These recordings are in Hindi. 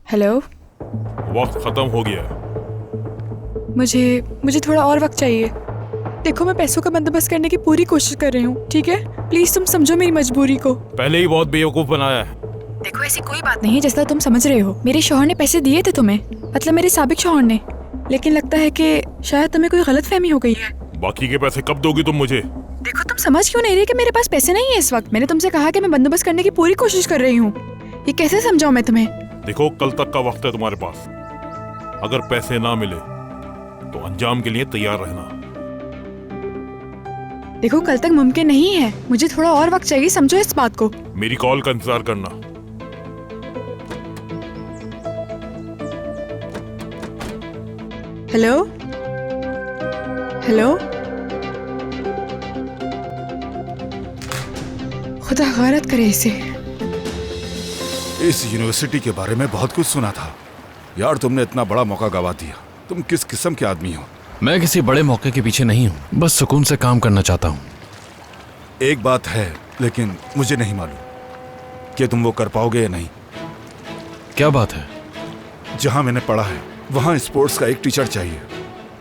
हेलो। वक्त खत्म हो गया है। मुझे थोड़ा और वक्त चाहिए। देखो, मैं पैसों का बंदोबस्त करने की पूरी कोशिश कर रही हूँ, ठीक है? प्लीज तुम समझो मेरी मजबूरी को। पहले ही बहुत बेवकूफ बनाया है। देखो, ऐसी कोई बात नहीं है जैसा तुम समझ रहे हो। मेरे शौहर ने पैसे दिए थे तुम्हें, मतलब मेरे साबिक शौहर ने, लेकिन लगता है कि शायद तुम्हें कोई गलतफहमी हो गई है। बाकी के पैसे कब दोगी तुम मुझे? देखो, तुम समझ क्यों नहीं रहे कि मेरे पास पैसे नहीं है इस वक्त। मैंने तुमसे कहा कि मैं बंदोबस्त करने की पूरी कोशिश कर रही हूँ। ये कैसे समझाऊं मैं तुम्हें? देखो, कल तक का वक्त है तुम्हारे पास। अगर पैसे ना मिले तो अंजाम के लिए तैयार रहना। देखो, कल तक मुमकिन नहीं है। मुझे थोड़ा और वक्त चाहिए, समझो इस बात को। मेरी कॉल का इंतजार करना। Hello hello. खुदा गैरत करे इसे। इस यूनिवर्सिटी के बारे में बहुत कुछ सुना था यार। तुमने इतना बड़ा मौका गवा दिया। तुम किस किस्म के आदमी हो? मैं किसी बड़े मौके के पीछे नहीं हूँ, बस सुकून से काम करना चाहता हूँ। एक बात है, लेकिन मुझे नहीं मालूम कि तुम वो कर पाओगे या नहीं। क्या बात है? जहाँ मैंने पढ़ा है वहाँ स्पोर्ट्स का एक टीचर चाहिए,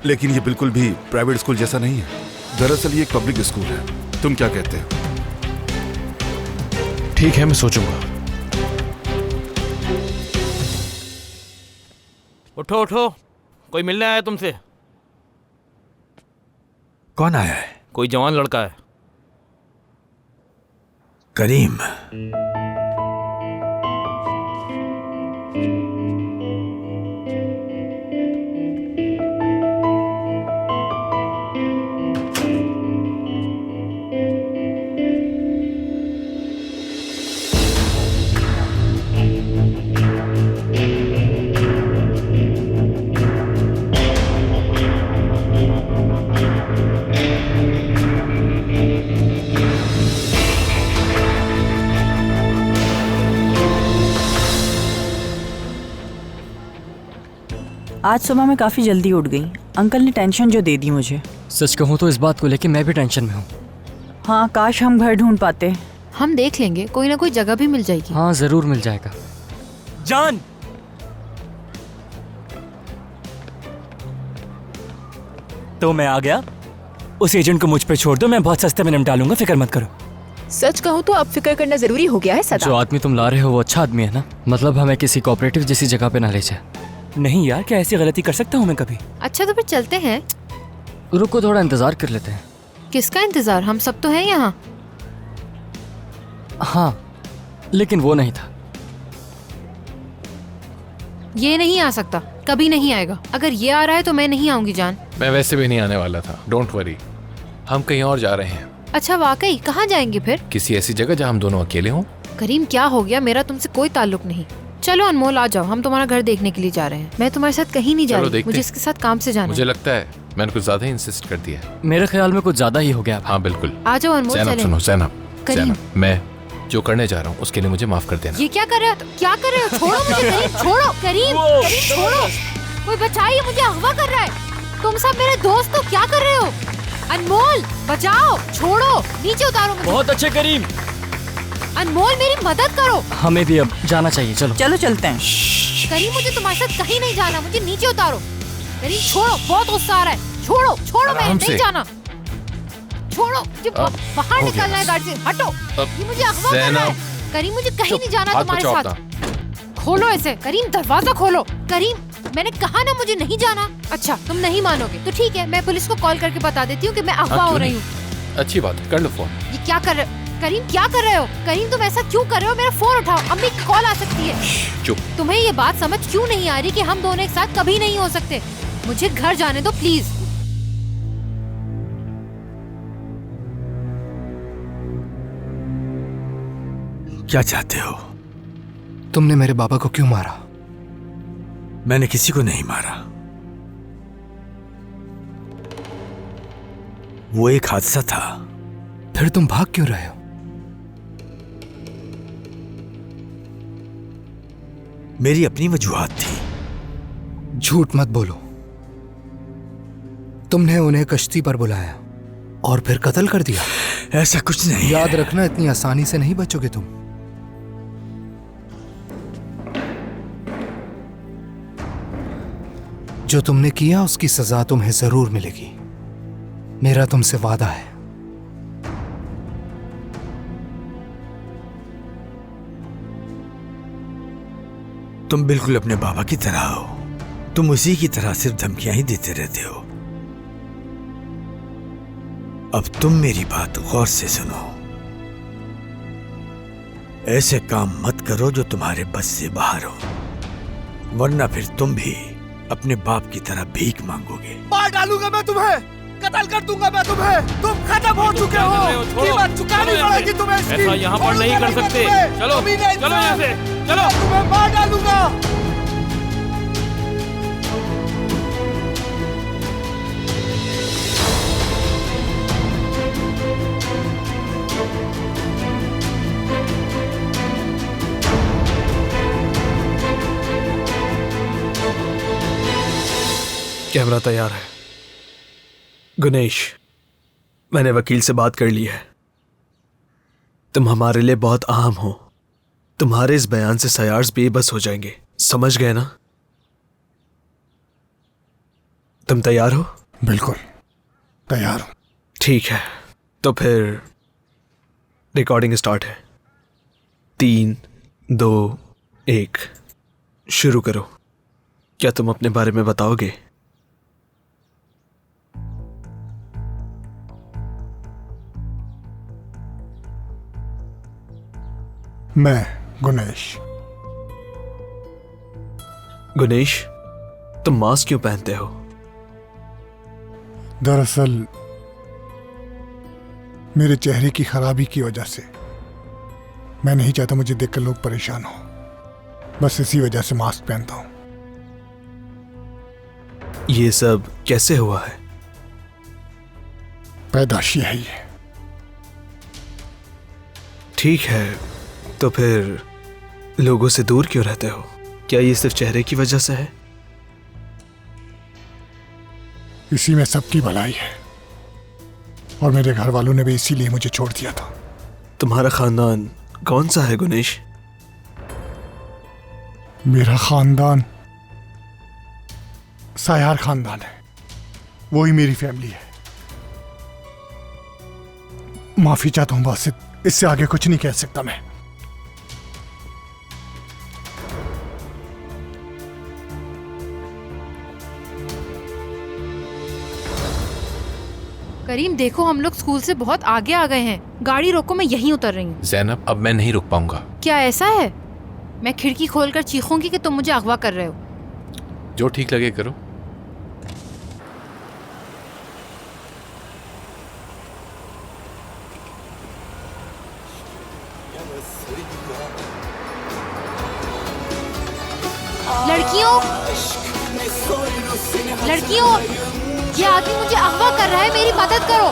लेकिन ये बिल्कुल भी प्राइवेट स्कूल जैसा नहीं है। दरअसल ये एक पब्लिक स्कूल है। तुम क्या कहते हो? ठीक है, मैं सोचूंगा। उठो उठो, कोई मिलने आया तुमसे। कौन आया है? कोई जवान लड़का है। करीम। आज सुबह मैं काफ़ी जल्दी उठ गई। अंकल ने टेंशन जो दे दी मुझे। सच कहूँ तो इस बात को लेकर मैं भी टेंशन में हूँ। हाँ, काश हम घर ढूंढ पाते। हम देख लेंगे, कोई ना कोई जगह भी मिल जाएगी। हाँ, जरूर मिल जाएगा। जान, तो मैं आ गया। उस एजेंट को मुझ पे छोड़ दो, मैं बहुत सस्ते में निपटा लूंगा, फिक्र मत करो। सच कहूँ तो अब फिक्र करना जरूरी हो गया है सदा। जो आदमी तुम ला रहे हो वो अच्छा आदमी है ना? मतलब हमें किसी कोऑपरेटिव जैसी जगह पे ना ले जाए। नहीं यार, क्या ऐसी गलती कर सकता हूँ मैं कभी? अच्छा तो फिर चलते हैं। रुको, थोड़ा इंतजार कर लेते हैं। किसका इंतजार? हम सब तो हैं यहाँ। हाँ, लेकिन वो नहीं था। ये नहीं आ सकता, कभी नहीं आएगा। अगर ये आ रहा है तो मैं नहीं आऊंगी जान। मैं वैसे भी नहीं आने वाला था, डोंट वरी। हम कहीं और जा रहे हैं। अच्छा वाकई? कहाँ जाएंगे फिर? किसी ऐसी जगह जहाँ हम दोनों अकेले हों। करीम क्या हो गया? मेरा तुमसे कोई ताल्लुक नहीं। चलो अनमोल, आ जाओ, हम तुम्हारा घर देखने के लिए जा रहे हैं। मैं तुम्हारे साथ कहीं नहीं जा रही, मुझे इसके साथ काम से जाना है। मुझे लगता है मैंने कुछ ज्यादा ही इंसिस्ट कर दिया। मेरे ख्याल में कुछ ज्यादा ही हो गया। हाँ बिल्कुल। आ जाओ अनमोल, ज़ैनब सुनो, ज़ैनब, करीम। मैं जो करने जा रहा हूँ उसके लिए मुझे माफ कर देना। ये क्या कर रहे हो? क्या कर रहे हो? छोड़ो मुझे करीम, छोड़ो करीम, करीम छोड़ो। कोई बचाइए, मुझे अगवा कर रहा है। तुम सब मेरे दोस्त हो, क्या कर रहे हो? अनमोल बचाओ, छोड़ो, नीचे उतारो मुझे। बहुत अच्छे करीम। अनमोल मेरी मदद करो। हमें भी अब जाना चाहिए, चलो। चलो चलते हैं। करीम मुझे तुम्हारे साथ कहीं नहीं जाना, मुझे नीचे उतारो। करीम छोड़ो, बहुत गुस्सा आ रहा है। छोड़ो छोड़ो, मैं नहीं जाना। छोड़ो, मुझे बाहर निकलना है गाड़ी से, हटो। ये मुझे अगवा कर रहा है। करीम मुझे कहीं नहीं जाना तुम्हारे साथ। खोलो ऐसे, करीम दरवाजा खोलो। करीम मैंने कहा ना मुझे नहीं जाना। अच्छा तुम नहीं मानोगे तो ठीक है, मैं पुलिस को कॉल करके बता देती हूँ कि मैं अगवा हो रही हूँ। अच्छी बात है, कर लो फोन। ये क्या कर रहे हो? करीम क्या कर रहे हो? करीम तुम ऐसा क्यों कर रहे हो? मेरा फोन उठाओ, अम्मी की कॉल आ सकती है। चुप। तुम्हें ये बात समझ क्यों नहीं आ रही कि हम दोनों एक साथ कभी नहीं हो सकते? मुझे घर जाने दो प्लीज। क्या चाहते हो? तुमने मेरे बाबा को क्यों मारा? मैंने किसी को नहीं मारा। वो एक हादसा था। फिर तुम भाग क्यों रहे हो? मेरी अपनी वजूहात थी। झूठ मत बोलो। तुमने उन्हें कश्ती पर बुलाया और फिर कत्ल कर दिया। ऐसा कुछ नहीं। याद रखना, इतनी आसानी से नहीं बचोगे तुम। जो तुमने किया उसकी सजा तुम्हें जरूर मिलेगी, मेरा तुमसे वादा है। तुम बिल्कुल अपने बाबा की तरह हो। तुम उसी की तरह सिर्फ धमकियां ही देते रहते हो। अब तुम मेरी बात गौर से सुनो। ऐसे काम मत करो जो तुम्हारे बस से बाहर हो, वरना फिर तुम भी अपने बाप की तरह भीख मांगोगे। मार डालूंगा मैं तुम्हें, कत्ल कर दूंगा मैं तुम्हें। तुम खत्म हो चुके हो, कीमत चुकानी पड़ेगी तुम्हें इसकी। ऐसा यहाँ पर नहीं कर सकते। चलो चलो यहाँ से, चलो। तुम्हें मार डालूंगा। कैमरा तैयार है। गुनेश, मैंने वकील से बात कर ली है। तुम हमारे लिए बहुत अहम हो। तुम्हारे इस बयान से सयार्स बेबस हो जाएंगे, समझ गए ना? तुम तैयार हो? बिल्कुल तैयार हूं। ठीक है, तो फिर रिकॉर्डिंग स्टार्ट है। 3, 2, 1 शुरू करो। क्या तुम अपने बारे में बताओगे? मैं गुनेश। गुनेश, तुम मास्क क्यों पहनते हो? दरअसल मेरे चेहरे की खराबी की वजह से मैं नहीं चाहता मुझे देखकर लोग परेशान हो, बस इसी वजह से मास्क पहनता हूं। ये सब कैसे हुआ है? पैदाशी है ये। ठीक है, तो फिर लोगों से दूर क्यों रहते हो? क्या ये सिर्फ चेहरे की वजह से है? इसी में सबकी भलाई है, और मेरे घर वालों ने भी इसीलिए मुझे छोड़ दिया था। तुम्हारा खानदान कौन सा है गुनेश? मेरा खानदान सायार खानदान है, वही मेरी फैमिली है। माफी चाहता हूं बासित, इससे आगे कुछ नहीं कह सकता मैं। करीम देखो, हम लोग स्कूल से बहुत आगे आ गए हैं। गाड़ी रोको, मैं यहीं उतर रही हूँ। ज़ैनब, अब मैं नहीं रुक पाऊंगा। क्या ऐसा है? मैं खिड़की खोलकर चीखूंगी कि तुम मुझे अगवा कर रहे हो। जो ठीक लगे करो। लड़कियों, ये आदमी मुझे अगवा कर रहा है, मेरी मदद करो।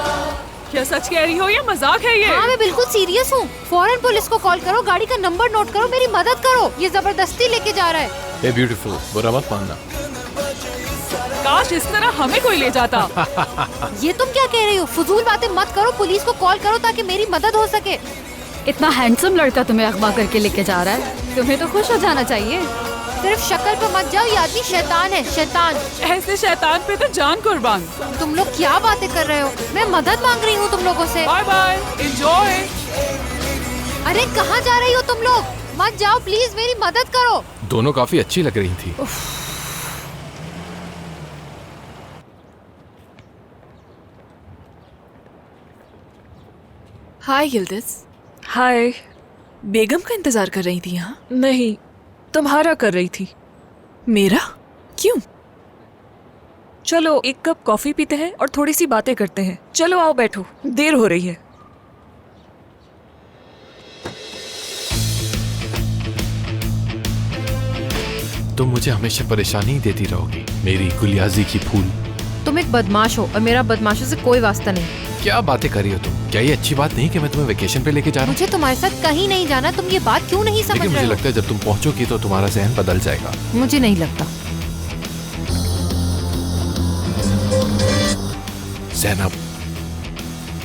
क्या सच कह रही हो या मजाक है ये? हाँ, मैं बिल्कुल सीरियस हूँ। फौरन पुलिस को कॉल करो, गाड़ी का नंबर नोट करो, मेरी मदद करो। ये जबरदस्ती लेके जा रहा है। हे ब्यूटीफुल, बुरा मत मानना। काश इस तरह हमें कोई ले जाता। ये तुम क्या कह रही हो? फजूल बातें मत करो, पुलिस को कॉल करो ताकि मेरी मदद हो सके। इतना हैंडसम लड़का तुम्हें अगवा करके लेके जा रहा है, तुम्हें तो खुश हो जाना चाहिए। सिर्फ शक्ल पे मत जाओ, ये आदमी शैतान है, शैतान। ऐसे शैतान पे तो जान कुर्बान। तुम लोग क्या बातें कर रहे हो? मैं मदद मांग रही हूँ तुम लोगों से। Bye bye, enjoy. अरे कहाँ जा रही हो तुम लोग? मत जाओ प्लीज, मेरी मदद करो। दोनों काफी अच्छी लग रही थी। हाय यिल्दिज। हाय। बेगम का इंतजार कर रही थी यहाँ? नहीं, तुम्हारा कर रही थी। मेरा? क्यों? चलो एक कप कॉफी पीते हैं और थोड़ी सी बातें करते हैं। चलो आओ बैठो, देर हो रही है। तुम मुझे हमेशा परेशानी ही देती रहोगी, मेरी गुलियाजी की फूल। तुम एक बदमाश हो और मेरा बदमाशों से कोई वास्ता नहीं। क्या बातें कर रही हो तुम? क्या ये अच्छी बात नहीं कि मैं तुम्हें वेकेशन पे लेके जा रहा हूँ? मुझे तुम्हारे साथ कहीं नहीं जाना। तुम ये बात क्यों नहीं समझ लेकिन रहे मुझे हो? लगता है जब तुम पहुंचोगी तो तुम्हारा ज़हन बदल जाएगा। मुझे नहीं लगता। ज़ैनब,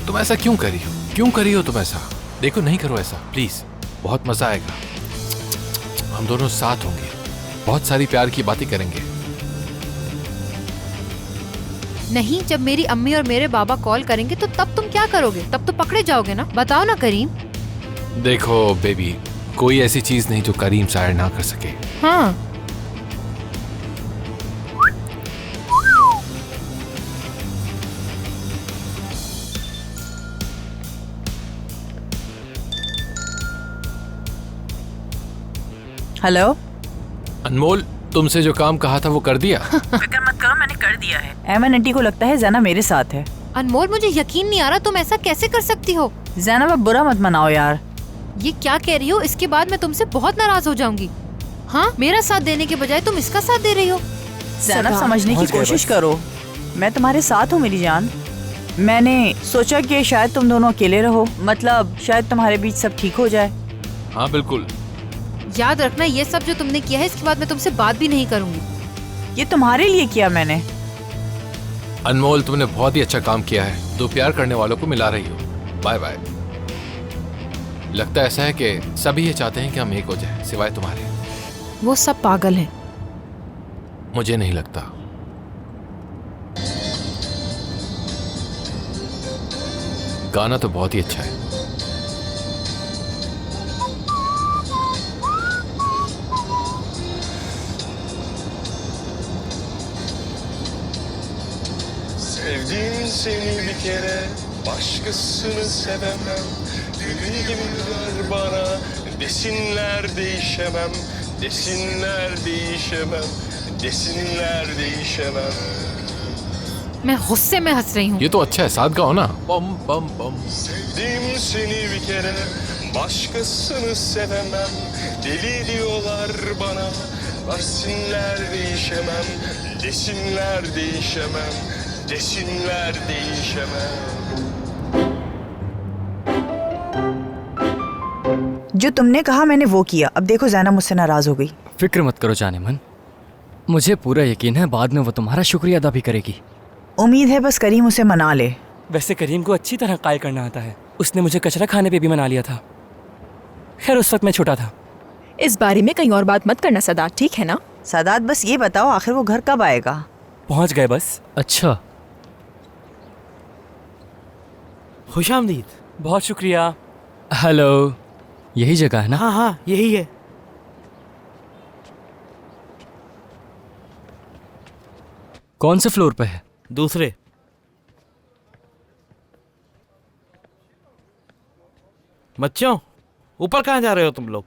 तुम ऐसा क्यों कर रही हो? क्यों कर रही हो तुम ऐसा? देखो, नहीं करो ऐसा प्लीज, बहुत मजा आएगा। हम दोनों साथ होंगे, बहुत सारी प्यार की बातें करेंगे। नहीं, जब मेरी अम्मी और मेरे बाबा कॉल करेंगे तो तब तुम क्या करोगे? तब तो पकड़े जाओगे ना। बताओ ना करीम। देखो बेबी, कोई ऐसी चीज नहीं जो करीम शायर ना कर सके। हाँ। हेलो अनमोल, तुमसे जो काम कहा था वो कर दिया? फिक्र मत करो, मैंने कर दिया है। एमन आंटी को लगता है ज़ैना मेरे साथ है। अनमोल, मुझे यकीन नहीं आ रहा, तुम ऐसा कैसे कर सकती हो? ज़ैना, अब बुरा मत मनाओ यार। ये क्या कह रही हो? इसके बाद मैं तुमसे बहुत नाराज हो जाऊंगी। हाँ, मेरा साथ देने के बजाय तुम इसका साथ दे रही हो। ज़ैना, समझने की कोशिश करो, मैं तुम्हारे साथ हूँ मेरी जान। मैंने सोचा कि शायद तुम दोनों अकेले रहो, मतलब शायद तुम्हारे बीच सब ठीक हो जाए। हाँ बिल्कुल। याद रखना, ये सब जो तुमने किया है इसके बाद मैं तुमसे बात भी नहीं करूंगी। ये तुम्हारे लिए किया मैंने। अनमोल, तुमने बहुत ही अच्छा काम किया है। दो प्यार करने वालों को मिला रही हो। Bye bye. लगता ऐसा है कि सभी ये चाहते हैं कि हम एक हो जाएं, सिवाय तुम्हारे। वो सब पागल हैं। मुझे नहीं लगता। गाना तो बहुत ही अच्छा है। Sevdim seni bir kere, başkasını sevemem. Gül gibi ver bana, desinler değişemem. Desinler değişemem, desinler değişemem. मैं गुस्से में हंस रही हूँ। ये तो अच्छा है, साथ गाओ ना। बम बम बम। Sevdim seni bir kere, başkasını sevemem. Deli diyorlar bana, versinler değişemem. Desinler değişemem, desinler değişemem. जो तुमने कहा मैंने वो किया। अब देखो ज़ैना मुझसे नाराज हो गई। फिक्र मत करो जाने मन, मुझे पूरा यकीन है बाद में वो तुम्हारा शुक्रिया अदा भी करेगी। उम्मीद है बस करीम उसे मना ले। वैसे करीम को अच्छी तरह कायल करना आता है। उसने मुझे कचरा खाने पे भी मना लिया था। खैर उस वक्त मैं छोटा था। इस बारे में कहीं और बात मत करना सदात, ठीक है ना? सदात, बस ये बताओ आखिर वो घर कब आएगा? पहुंच गए बस। अच्छा, खुशामदीद। बहुत शुक्रिया। हेलो, यही जगह है ना? हाँ हाँ, यही है। कौन से फ्लोर पे है? दूसरे। बच्चों, ऊपर कहाँ जा रहे हो तुम लोग?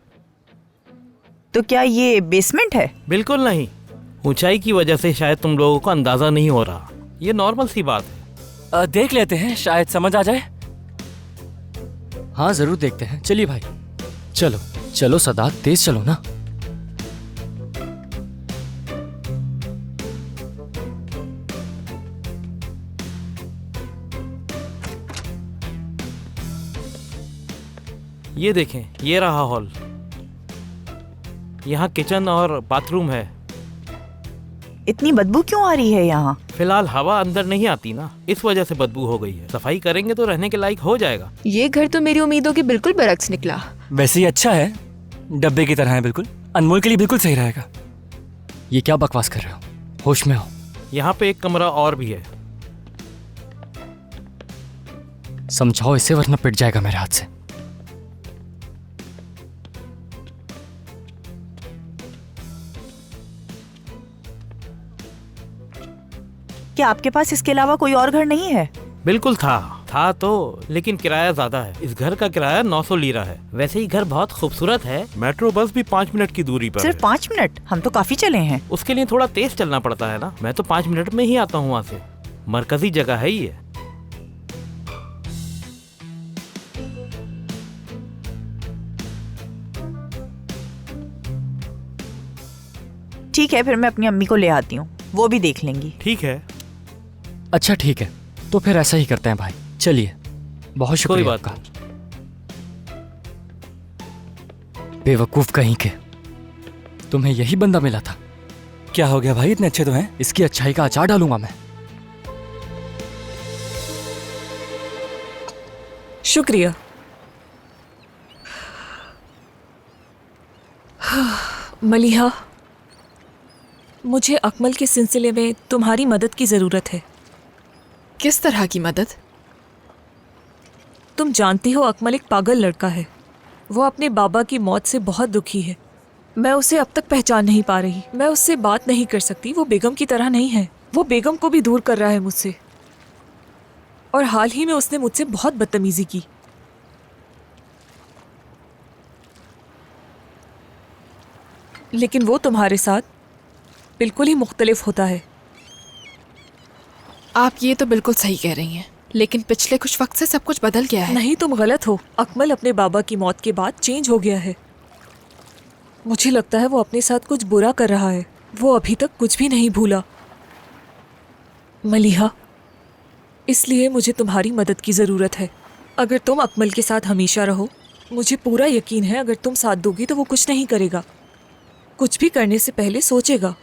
तो क्या ये बेसमेंट है? बिल्कुल नहीं। ऊंचाई की वजह से शायद तुम लोगों को अंदाजा नहीं हो रहा। ये नॉर्मल सी बात है। देख लेते हैं, शायद समझ आ जाए। हाँ जरूर देखते हैं। चलिए भाई, चलो चलो सदात, तेज चलो ना। ये देखें, ये रहा हॉल। यहाँ किचन और बाथरूम है। इतनी बदबू क्यों आ रही है यहाँ? फिलहाल हवा अंदर नहीं आती ना, इस वजह से बदबू हो गई है। सफाई करेंगे तो रहने के लायक हो जाएगा। ये घर तो मेरी उम्मीदों के बिल्कुल बरक्स निकला। वैसे ही अच्छा है, डब्बे की तरह है बिल्कुल। अनमोल के लिए बिल्कुल सही रहेगा। ये क्या बकवास कर रहे हो? होश में हो। यहाँ पे एक कमरा और भी है। समझाओ इसे वरना पिट जाएगा मेरे हाथ से। क्या आपके पास इसके अलावा कोई और घर नहीं है? बिल्कुल था तो, लेकिन किराया ज्यादा है। इस घर का किराया 900 लीरा है। वैसे ही घर बहुत खूबसूरत है। मेट्रो बस भी 5 मिनट की दूरी पर सिर्फ 5 मिनट? हम तो काफी चले हैं। उसके लिए थोड़ा तेज चलना पड़ता है ना। मैं तो 5 मिनट में ही आता हूँ वहाँ से। मरकजी जगह है ये। ठीक है, फिर मैं अपनी अम्मी को ले आती हूँ, वो भी देख लेंगी। ठीक है। अच्छा ठीक है, तो फिर ऐसा ही करते हैं भाई। चलिए, बहुत शुक्रिया कोई बात आपका। बेवकूफ कहीं के, तुम्हें यही बंदा मिला था? क्या हो गया भाई, इतने अच्छे तो हैं। इसकी अच्छाई का अचार डालूंगा मैं। शुक्रिया। मलिहा, मुझे अकमल के सिलसिले में तुम्हारी मदद की ज़रूरत है। किस तरह की मदद? तुम जानती हो अकमल एक पागल लड़का है। वो अपने बाबा की मौत से बहुत दुखी है। मैं उसे अब तक पहचान नहीं पा रही। मैं उससे बात नहीं कर सकती। वो बेगम की तरह नहीं है। वो बेगम को भी दूर कर रहा है मुझसे। और हाल ही में उसने मुझसे बहुत बदतमीजी की। लेकिन वो तुम्हारे साथ बिल्कुल ही मुख्तलिफ होता है। आप ये तो बिल्कुल सही कह रही हैं, लेकिन पिछले कुछ वक्त से सब कुछ बदल गया है। नहीं, तुम गलत हो। अकमल अपने बाबा की मौत के बाद चेंज हो गया है। मुझे लगता है वो अपने साथ कुछ बुरा कर रहा है। वो अभी तक कुछ भी नहीं भूला। मलिहा, इसलिए मुझे तुम्हारी मदद की ज़रूरत है। अगर तुम अकमल के साथ हमेशा रहो, मुझे पूरा यकीन है अगर तुम साथ दोगी तो वो कुछ नहीं करेगा। कुछ भी करने से पहले सोचेगा।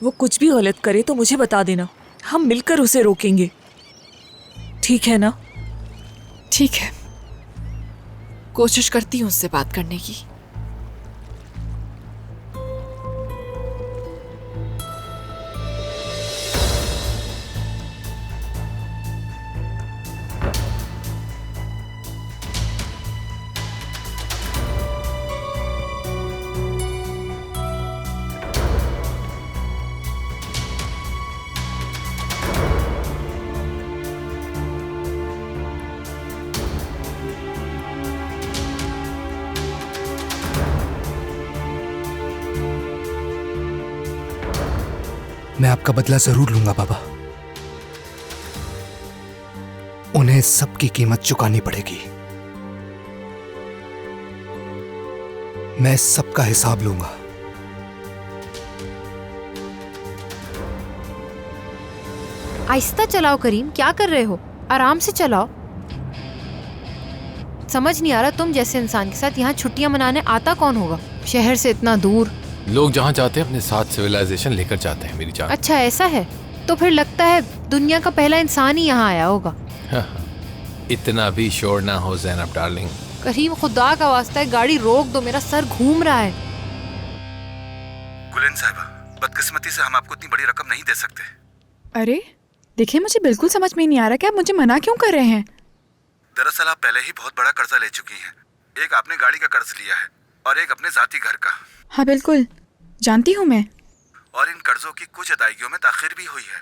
वो कुछ भी गलत करे तो मुझे बता देना। हम मिलकर उसे रोकेंगे। ठीक है ना? ठीक है, कोशिश करती हूँ उससे बात करने की। मैं आपका बदला जरूर लूंगा बाबा। उन्हें सबकी कीमत चुकानी पड़ेगी। मैं सबका हिसाब लूंगा। आहिस्ता चलाओ करीम, क्या कर रहे हो? आराम से चलाओ। समझ नहीं आ रहा, तुम जैसे इंसान के साथ यहाँ छुट्टियां मनाने आता कौन होगा? शहर से इतना दूर। लोग जहाँ जाते हैं अपने साथ सिविलाइजेशन लेकर जाते हैं मेरी जान। अच्छा ऐसा है, तो फिर लगता है दुनिया का पहला इंसान ही यहाँ आया होगा। इतना भी शोर ना हो ज़ैनब डार्लिंग। करीम, खुदा का वास्ता है, गाड़ी रोक दो, मेरा सर घूम रहा है। गुलेन साहिबा, बदकिस्मती से हम आपको इतनी बड़ी रकम नहीं दे सकते। अरे देखिए, मुझे बिल्कुल समझ में नहीं आ रहा कि आप मुझे मना क्यों कर रहे हैं। दरअसल आप पहले ही बहुत बड़ा कर्जा ले चुकी हैं। एक आपने गाड़ी का कर्ज लिया है और एक अपने जाती घर का। हाँ बिल्कुल जानती हूँ मैं। और इन कर्जों की कुछ अदायगियों में ताखिर भी हुई है।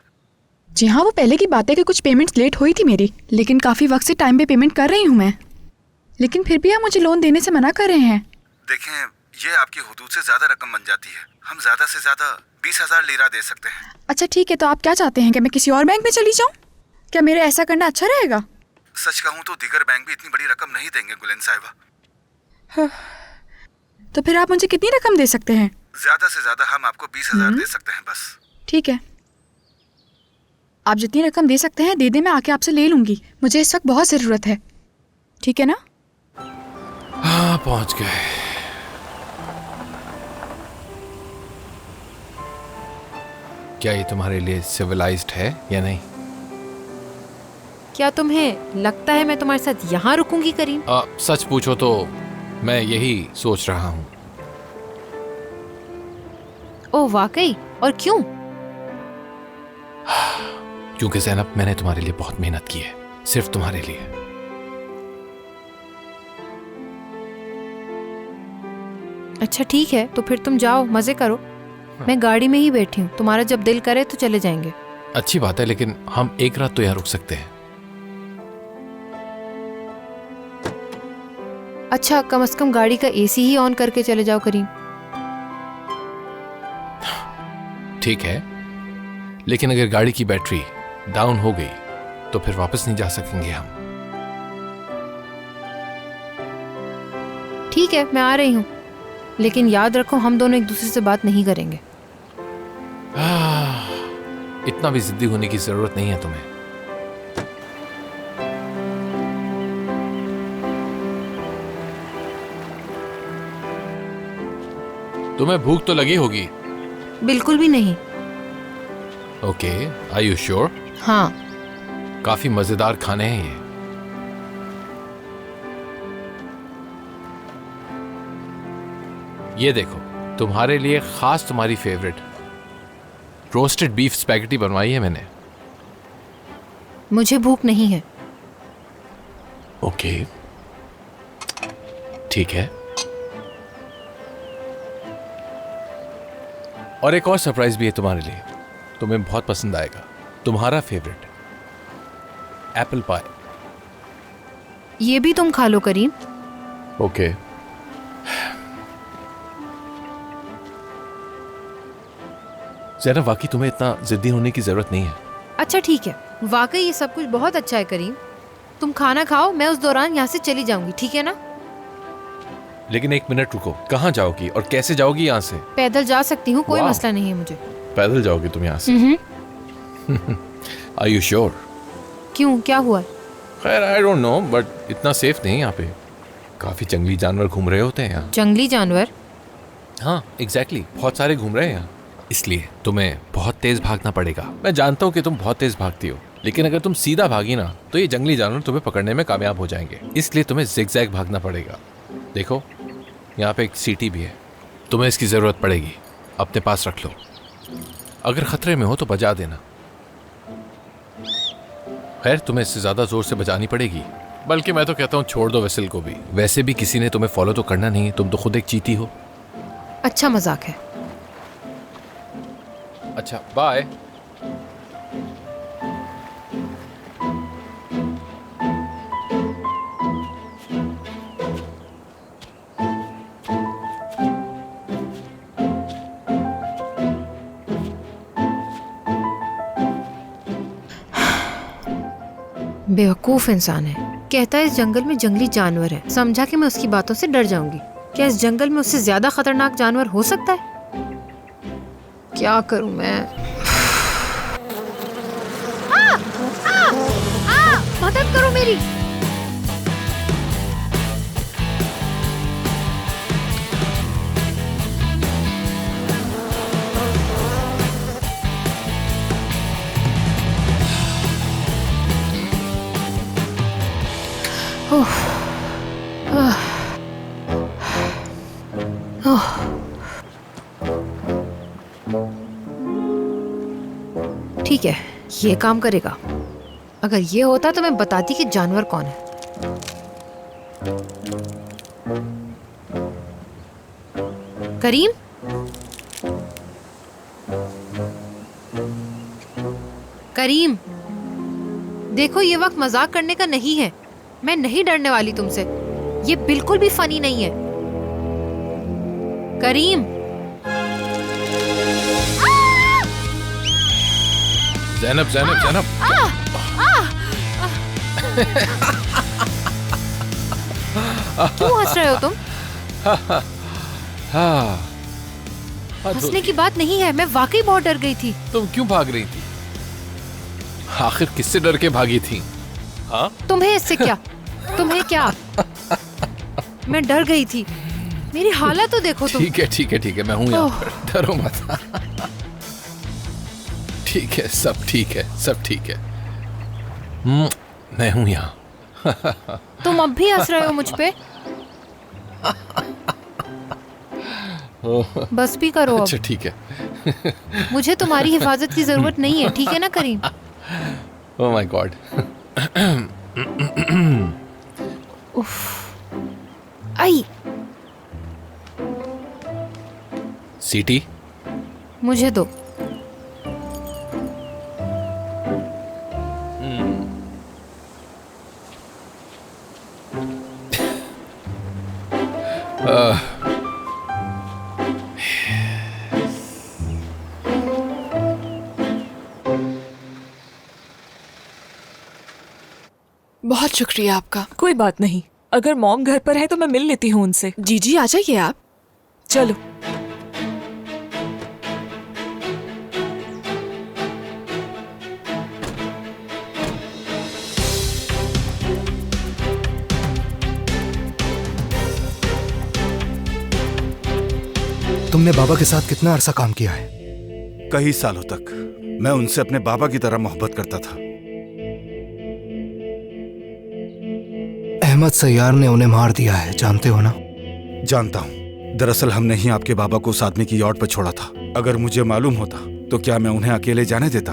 जी हाँ, वो पहले की बात है कि कुछ पेमेंट्स लेट हुई थी मेरी, लेकिन काफी वक्त से टाइम पे पेमेंट कर रही हूँ मैं। लेकिन फिर भी आप मुझे लोन देने से मना कर रहे हैं। देखें, ये आपकी हुदूद से ज्यादा रकम बन जाती है। हम ज्यादा से ज्यादा 20,000 लीरा दे सकते हैं। अच्छा ठीक है, तो आप क्या चाहते हैं कि मैं किसी और बैंक में चली जाऊँ? क्या मेरा ऐसा करना अच्छा रहेगा? सच कहूँ तो दीगर बैंक भी इतनी बड़ी रकम नहीं देंगे गुलेन साहिबा। तो फिर आप मुझे कितनी रकम दे सकते हैं? ज्यादा से ज्यादा हम आपको 20,000 दे सकते हैं बस। ठीक है, आप जितनी रकम दे सकते हैं दे दे, मैं आके आपसे ले लूंगी। मुझे इस वक्त बहुत जरूरत है। ठीक है ना? हाँ, पहुंच गए। क्या ये तुम्हारे लिए सिविलाइज्ड है या नहीं? क्या तुम्हें लगता है मैं तुम्हारे साथ यहाँ रुकूंगी करीम? सच पूछो तो मैं यही सोच रहा हूँ। ओह वाकई? और क्यों? क्योंकि ज़ैनब, मैंने तुम्हारे लिए बहुत मेहनत की है, सिर्फ तुम्हारे लिए। अच्छा ठीक है, तो फिर तुम जाओ, मजे करो। मैं गाड़ी में ही बैठी हूँ, तुम्हारा जब दिल करे तो चले जाएंगे। अच्छी बात है, लेकिन हम एक रात तो यहाँ रुक सकते हैं। अच्छा, कम से कम गाड़ी का एसी ही ऑन करके चले जाओ करीम। ठीक है, लेकिन अगर गाड़ी की बैटरी डाउन हो गई तो फिर वापस नहीं जा सकेंगे हम। ठीक है, मैं आ रही हूँ, लेकिन याद रखो हम दोनों एक दूसरे से बात नहीं करेंगे। इतना भी जिद्दी होने की जरूरत नहीं है तुम्हें। तुम्हें भूख तो लगी होगी? बिल्कुल भी नहीं। Okay, are you sure? हाँ। काफी मजेदार खाने हैं ये। ये देखो, तुम्हारे लिए खास तुम्हारी फेवरेट रोस्टेड बीफ स्पैगेटी बनवाई है मैंने। मुझे भूख नहीं है। ओके, ठीक है। और एक और सरप्राइज भी है तुम्हारे लिए, तुम्हें बहुत पसंद आएगा। तुम्हारा फेवरेट एप्पल पाई। ये भी तुम खा लो करीम। ओके। ज़ैनब, वाकई तुम्हें इतना जिद्दी होने की जरूरत नहीं है। अच्छा ठीक है, वाकई ये सब कुछ बहुत अच्छा है करीम। तुम खाना खाओ, मैं उस दौरान यहाँ से चली जाऊंगी, ठीक है ना? लेकिन एक मिनट रुको, कहाँ जाओगी और कैसे जाओगी यहाँ से? पैदल जा सकती हूँ, कोई वाह। मसला नहीं है मुझे। पैदल जाओगी तुम यहाँ से? Are you sure? क्यों, क्या हुआ? खैर आई डोंट नो, बट इतना सेफ नहीं यहाँ पे। काफी जंगली जानवर घूम रहे होते हैं यहाँ। जंगली जानवर? हाँ एग्जैक्टली, बहुत सारे घूम रहे हैं यहाँ। इसलिए तुम्हें बहुत तेज भागना पड़ेगा। मैं जानता हूँ कि तुम बहुत तेज भागती हो, लेकिन अगर तुम सीधा भागी ना तो ये जंगली जानवर तुम्हें पकड़ने में कामयाब हो जाएंगे। इसलिए तुम्हें जिगजैग भागना पड़ेगा। देखो यहाँ पे एक सीटी भी है, तुम्हें इसकी जरूरत पड़ेगी, अपने पास रख लो। अगर खतरे में हो तो बजा देना। खैर तुम्हें इससे ज्यादा जोर से बजानी पड़ेगी, बल्कि मैं तो कहता हूँ छोड़ दो विसल को भी। वैसे भी किसी ने तुम्हें फॉलो तो करना नहीं, तुम तो खुद एक चीती हो। अच्छा मजाक है। अच्छा बाय। बेवकूफ इंसान है, कहता है इस जंगल में जंगली जानवर है, समझा कि मैं उसकी बातों से डर जाऊंगी। क्या इस जंगल में उससे ज्यादा खतरनाक जानवर हो सकता है? क्या करूं मैं? मदद करो मेरी। ठीक है, ये काम करेगा। अगर ये होता तो मैं बताती कि जानवर कौन है। करीम, करीम, देखो ये वक्त मजाक करने का नहीं है। मैं नहीं डरने वाली तुमसे, ये बिल्कुल भी फनी नहीं है। करीम। ज़ैनब, ज़ैनब, ज़ैनब। क्यों हंस रहे हो तुम? हंसने की बात नहीं है, मैं वाकई बहुत डर गई थी। तुम क्यों भाग रही थी? आखिर किससे डर के भागी थी? हाँ? तुम्हें इससे क्या? तुम्हें क्या? मैं डर गई थी, मेरी हालत तो देखो तुम। ठीक है, ठीक है, ठीक है, मैं हूँ यहाँ पर, डरो मत। ठीक है, सब ठीक है, सब ठीक है। मैं हूँ यहाँ। तुम अब भी हंस रहे हो मुझ पे? बस भी करो अब। अच्छा ठीक है। मुझे तुम्हारी हिफाजत की जरूरत नहीं है, ठीक है ना करीम? Oh my God. आई। सीटी मुझे दो। बहुत शुक्रिया आपका। कोई बात नहीं, अगर मॉम घर पर है तो मैं मिल लेती हूँ उनसे। जी आ जाइए आप। चलो। तुमने बाबा के साथ कितना अरसा काम किया है? कई सालों तक मैं उनसे अपने बाबा की तरह मोहब्बत करता था। अहमद सैयार ने उन्हें मार दिया है, जानते हो ना? जानता हूँ। दरअसल हमने ही आपके बाबा को उस आदमी की यॉट पर छोड़ा था। अगर मुझे मालूम होता तो क्या मैं उन्हें अकेले जाने देता?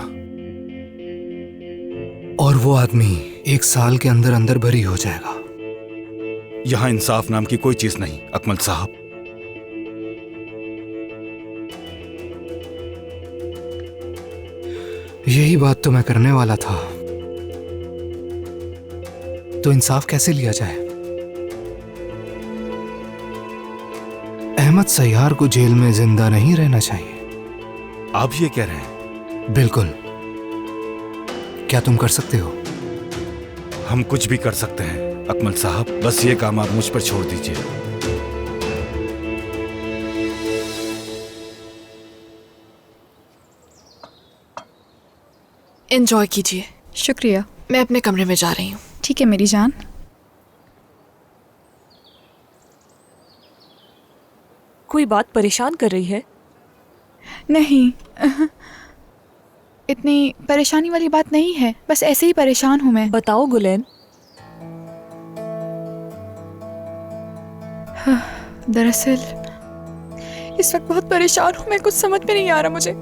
और वो आदमी 1 साल के अंदर अंदर बरी हो जाएगा। यहाँ इंसाफ नाम की कोई चीज नहीं अकमल साहब। यही बात तो मैं करने वाला था। तो इंसाफ कैसे लिया जाए? अहमद सैयार को जेल में जिंदा नहीं रहना चाहिए। आप ये कह रहे हैं? बिल्कुल। क्या तुम कर सकते हो? हम कुछ भी कर सकते हैं अकमल साहब, बस ये काम आप मुझ पर छोड़ दीजिए। एंजॉय कीजिए। शुक्रिया। मैं अपने कमरे में जा रही हूँ। ठीक है मेरी जान। कोई बात परेशान कर रही है? नहीं, इतनी परेशानी वाली बात नहीं है, बस ऐसे ही परेशान हूँ मैं। बताओ गुलेन। दरअसल इस वक्त बहुत परेशान हूँ मैं, कुछ समझ में नहीं आ रहा मुझे।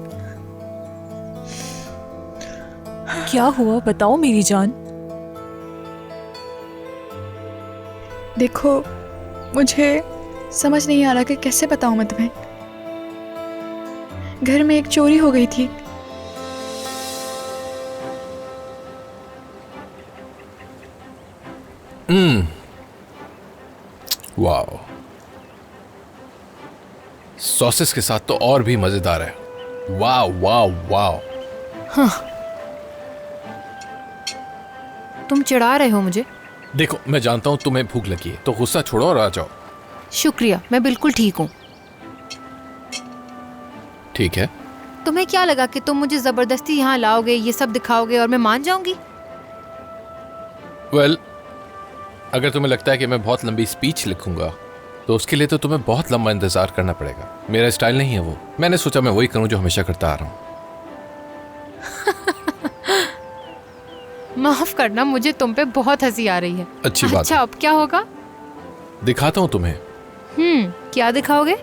क्या हुआ बताओ मेरी जान। देखो मुझे समझ नहीं आ रहा कि कैसे बताऊं मैं तुम्हें। घर में एक चोरी हो गई थी। वाओ, सॉसेस के साथ तो और भी मजेदार है। Wow wow wow. हाँ। तुम चिढ़ा रहे हो मुझे? देखो मैं जानता हूं तुम्हें भूख लगी है, तो गुस्सा छोड़ो और आ जाओ। शुक्रिया, मैं बिल्कुल ठीक हूँ। ठीक है। तुम्हें क्या लगा कि तुम मुझे जबरदस्ती यहाँ लाओगे, ये सब दिखाओगे और मैं मान जाऊंगी? वेल, अगर तुम्हें लगता है कि मैं बहुत लंबी स्पीच लिखूंगा तो उसके लिए तो तुम्हें बहुत लंबा इंतजार करना पड़ेगा। मेरा स्टाइल नहीं है वो। मैंने सोचा मैं वही करूं जो हमेशा करता आ रहा हूं। माफ करना, मुझे तुम पे बहुत हंसी आ रही है। अच्छी बात अच्छा, अब क्या होगा? दिखाता हूं तुम्हें। क्या दिखाओगे?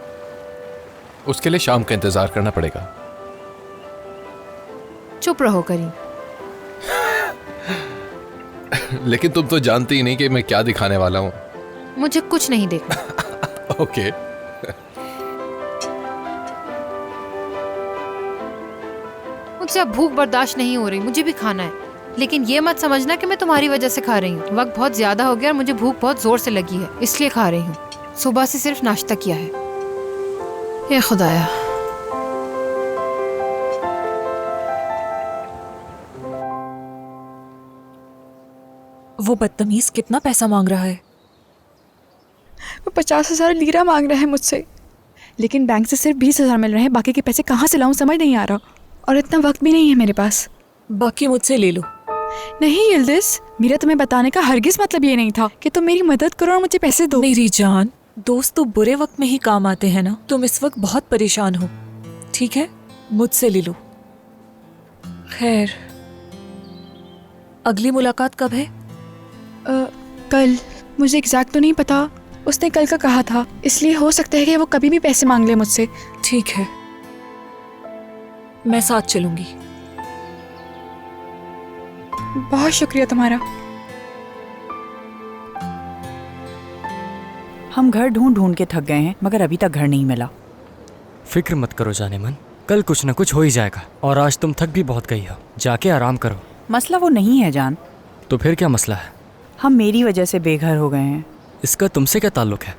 उसके लिए शाम का इंतजार करना पड़ेगा। चुप रहो करीम। लेकिन तुम तो जानती ही नहीं कि मैं क्या दिखाने वाला हूं। मुझे कुछ नहीं देखना। ओके। मुझसे अब भूख बर्दाश्त नहीं हो रही, मुझे भी खाना है। लेकिन ये मत समझना कि मैं तुम्हारी वजह से खा रही हूँ। वक्त बहुत ज्यादा हो गया और मुझे भूख बहुत जोर से लगी है, इसलिए खा रही हूँ। सुबह से सिर्फ नाश्ता किया है। हे खुदाया। वो बदतमीज कितना पैसा मांग रहा है? वो 50,000 लीरा मांग रहा है मुझसे, लेकिन बैंक से सिर्फ 20,000 मिल रहे हैं। बाकी के पैसे कहाँ से लाऊं समझ नहीं आ रहा, और इतना वक्त भी नहीं है मेरे पास। बाकी मुझसे ले लो। नहीं यिल्दिज़, मेरा तुम्हें बताने का हरगिज मतलब ये नहीं था कि तुम मेरी मदद करो और मुझे पैसे दो। मेरी जान, दोस्त तो बुरे वक्त में ही काम आते हैं ना। तुम इस वक्त बहुत परेशान हो, ठीक है? मुझसे ले लो। खैर, अगली मुलाकात कब है? कल। मुझे एग्जैक्ट तो नहीं पता, उसने कल का कहा था, इसलिए हो सकता है कि वो कभी भी पैसे मांग ले मुझसे। ठीक है, मैं साथ चलूंगी। बहुत शुक्रिया तुम्हारा। हम घर ढूंढ ढूंढ के थक गए हैं, मगर अभी तक घर नहीं मिला। फिक्र मत करो जाने मन, कल कुछ न कुछ हो ही जाएगा। और आज तुम थक भी बहुत गई हो, जाके आराम करो। मसला वो नहीं है जान। तो फिर क्या मसला है? हम मेरी वजह से बेघर हो गए हैं। इसका तुमसे क्या ताल्लुक है?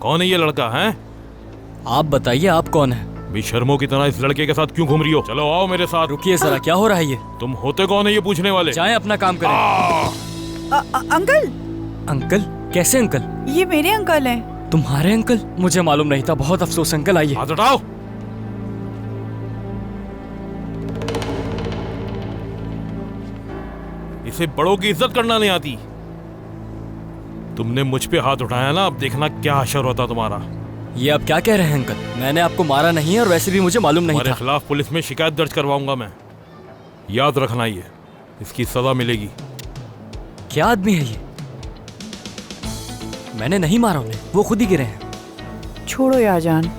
कौन है ये लड़का है? आप बताइए, आप कौन है? बेशर्मों की तरह इस लड़के के साथ क्यों घूम रही हो? चलो आओ मेरे साथ। रुकिए जरा, क्या हो रहा है ये? तुम होते कौन है ये पूछने वाले? जाएं अपना काम करें। अंकल। अंकल? कैसे अंकल? ये मेरे अंकल हैं। तुम्हारे अंकल? मुझे मालूम नहीं था, बहुत अफसोस। अंकल आइए। हाथ हटाओ। इसे बड़ों की इज्जत करना नहीं आती। तुमने मुझ पे हाथ उठाया ना, अब देखना क्या हशर होता तुम्हारा। ये आप क्या कह रहे हैं अंकल? मैंने आपको मारा नहीं है और वैसे भी मुझे मालूम नहीं था। तुम्हारे खिलाफ पुलिस में शिकायत दर्ज करवाऊंगा मैं। याद रखना, ये इसकी सजा मिलेगी। क्या आदमी है ये? मैंने नहीं मारा उन्हें, वो खुद ही गिरे हैं। छोड़ो यार जान।